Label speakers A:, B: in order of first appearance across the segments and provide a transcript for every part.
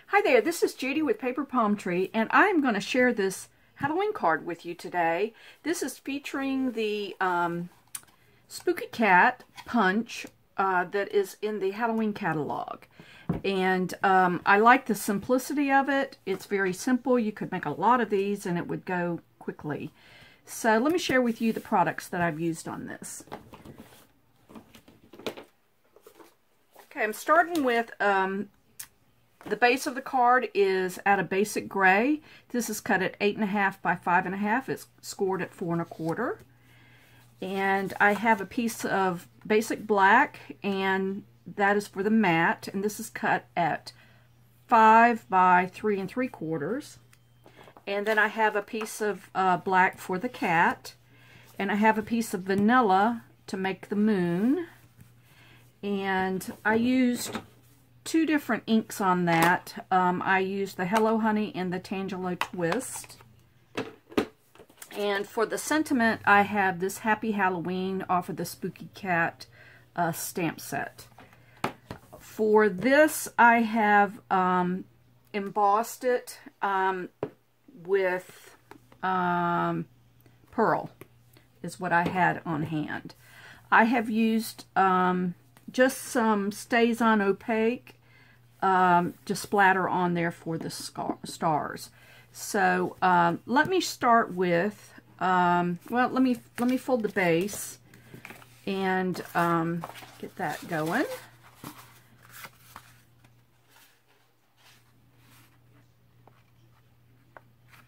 A: Hi there, this is Judy with Paper Palm Tree, and I'm going to share this Halloween card with you today. This is featuring the Spooky Cat punch that is in the Halloween catalog. And I like the simplicity of it. It's very simple. You could make a lot of these and it would go quickly. So let me share with you the products that I've used on this. Okay, I'm starting with the base of the card is at a basic gray. This is cut at 8.5 by 5.5. It's scored at 4 1/4. And I have a piece of basic black, and that is for the matte. And this is cut at 5 by 3 3/4. And then I have a piece of black for the cat. And I have a piece of vanilla to make the moon. And I used two different inks on that. I used the Hello Honey and the Tangelo Twist. And for the sentiment, I have this Happy Halloween off of the Spooky Cat stamp set. For this, I have embossed it with pearl, is what I had on hand. I have used just some Stays On Opaque to splatter on there for the stars. So let me start with, well, let me fold the base and get that going.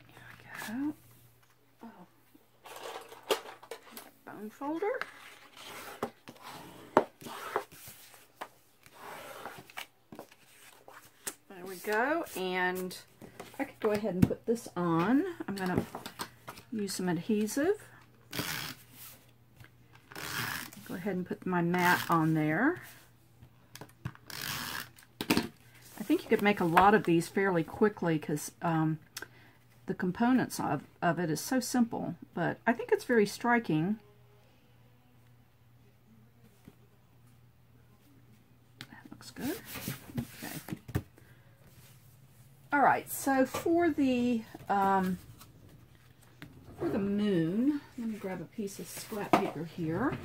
A: There we go. Oh. Bone folder. There we go, and I could go ahead and put this on. I'm going to use some adhesive. Go ahead and put my mat on there. I think you could make a lot of these fairly quickly because the components of it is so simple, but I think it's very striking. That looks good. Okay. All right, so for the moon, let me grab a piece of scrap paper here,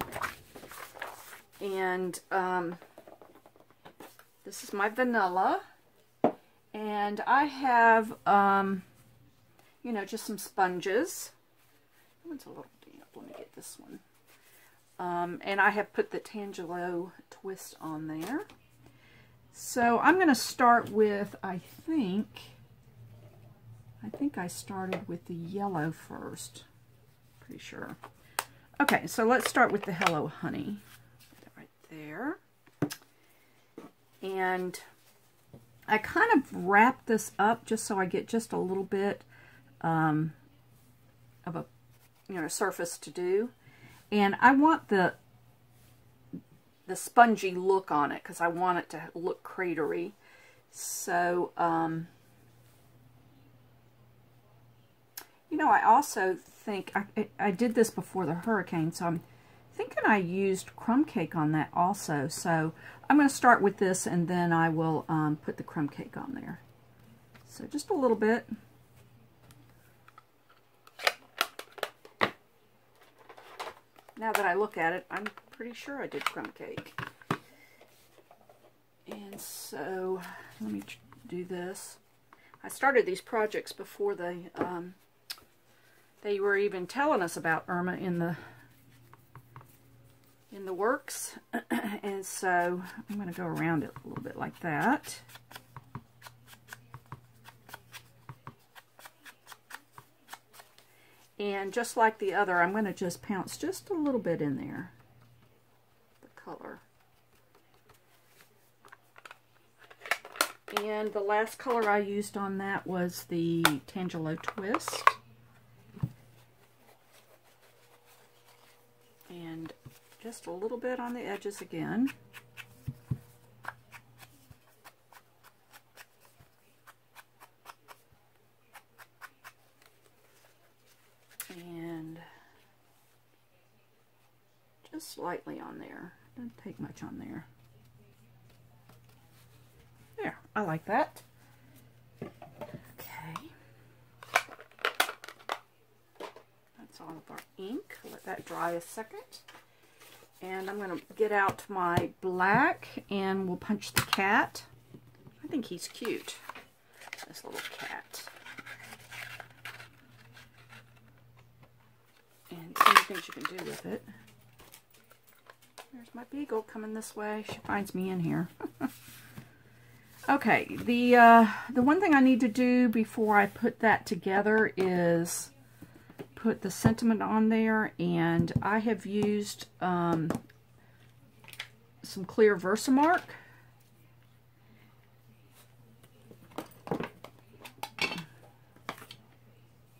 A: and this is my vanilla, and I have you know, just some sponges. That one's a little damp. Let me get this one. And I have put the Tangelo Twist on there. So I'm going to start with, I think I started with the yellow first. Pretty sure. Okay, so let's start with the Hello Honey. Put it right there. And I kind of wrap this up just so I get just a little bit of a, you know, surface to do. And I want the spongy look on it because I want it to look cratery. So, you know, I also think, I did this before the hurricane, so I'm thinking I used crumb cake on that also. So I'm going to start with this and then I will put the crumb cake on there. So just a little bit. Now that I look at it, I'm pretty sure I did crumb cake. And so, let me do this. I started these projects before they were even telling us about Irma in the works. And so, I'm going to go around it a little bit like that. And just like the other, I'm going to just pounce just a little bit in there, the color. And the last color I used on that was the Tangelo Twist. And just a little bit on the edges again. And just slightly on there. Doesn't take much on there. There, I like that. all of our ink. Let that dry a second. And I'm going to get out my black and we'll punch the cat. I think he's cute, this little cat. And see the things you can do with it. There's my beagle coming this way. She finds me in here. Okay, the one thing I need to do before I put that together is put the sentiment on there, and I have used some clear Versamark.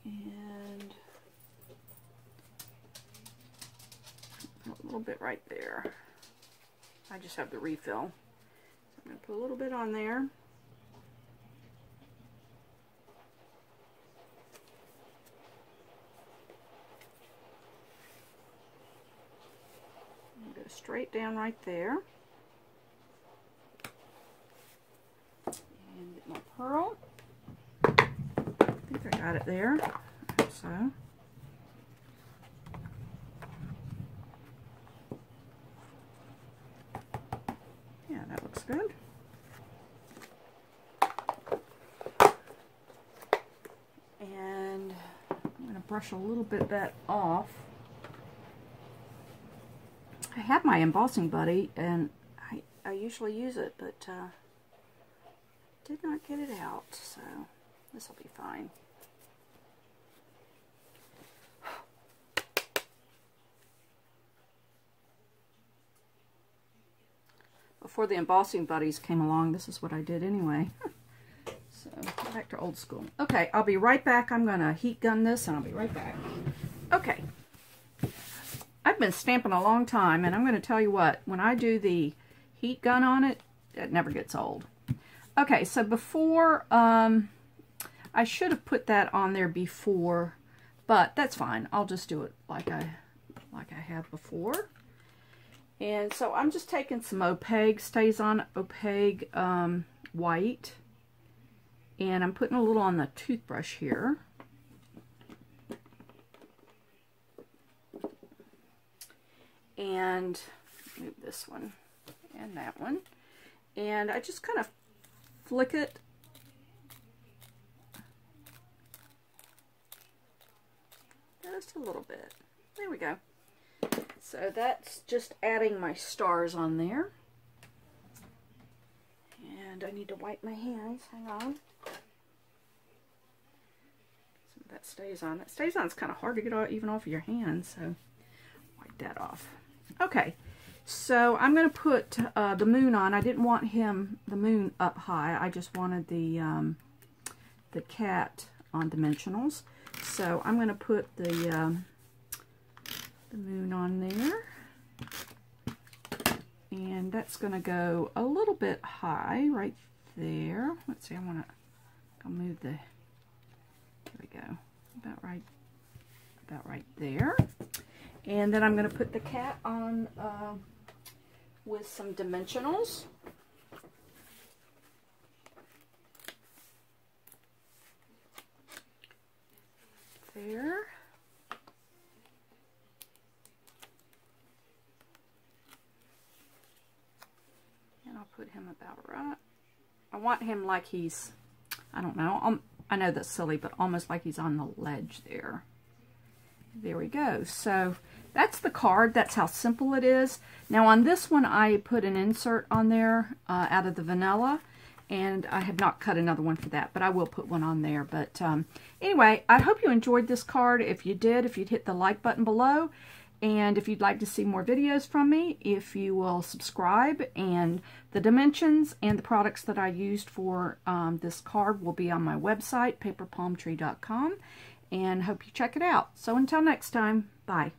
A: And a little bit right there. I just have the refill. So I'm going to put a little bit on there. Go straight down right there. And get my pearl. I think I got it there. I hope so. Yeah, that looks good. And I'm going to brush a little bit of that off. I have my embossing buddy, and I usually use it, but did not get it out, so this will be fine. Before the embossing buddies came along, this is what I did anyway. So, back to old school. Okay, I'll be right back. I'm going to heat gun this, and I'll be right back. Okay. I've been stamping a long time, and I'm going to tell you what, when I do the heat gun on it, it never gets old. Okay, so before, I should have put that on there before, but that's fine. I'll just do it like I have before. And so I'm just taking some opaque, stays on opaque white, and I'm putting a little on the toothbrush here. And move this one and that one. And I just kind of flick it. Just a little bit. There we go. So that's just adding my stars on there. And I need to wipe my hands. Hang on. So that stays on. It stays on. It's kind of hard to get even off of your hands. So wipe that off. Okay, so I'm going to put the moon on. I didn't want the moon up high. I just wanted the cat on dimensionals. So I'm going to put the moon on there. And that's going to go a little bit high right there. Let's see, I'll move there we go. About right there. And then I'm going to put the cat on with some dimensionals. There. And I'll put him about right. I want him like he's, I don't know, I know that's silly, but almost like he's on the ledge there. There we go. So that's the card. That's how simple it is. Now on this one, I put an insert on there out of the vanilla, and I have not cut another one for that, but I will put one on there. But anyway, I hope you enjoyed this card. If you did, if you'd hit the like button below, and if you'd like to see more videos from me, if you will subscribe, and the dimensions and the products that I used for this card will be on my website, paperpalmtree.com. And hope you check it out. So until next time, bye.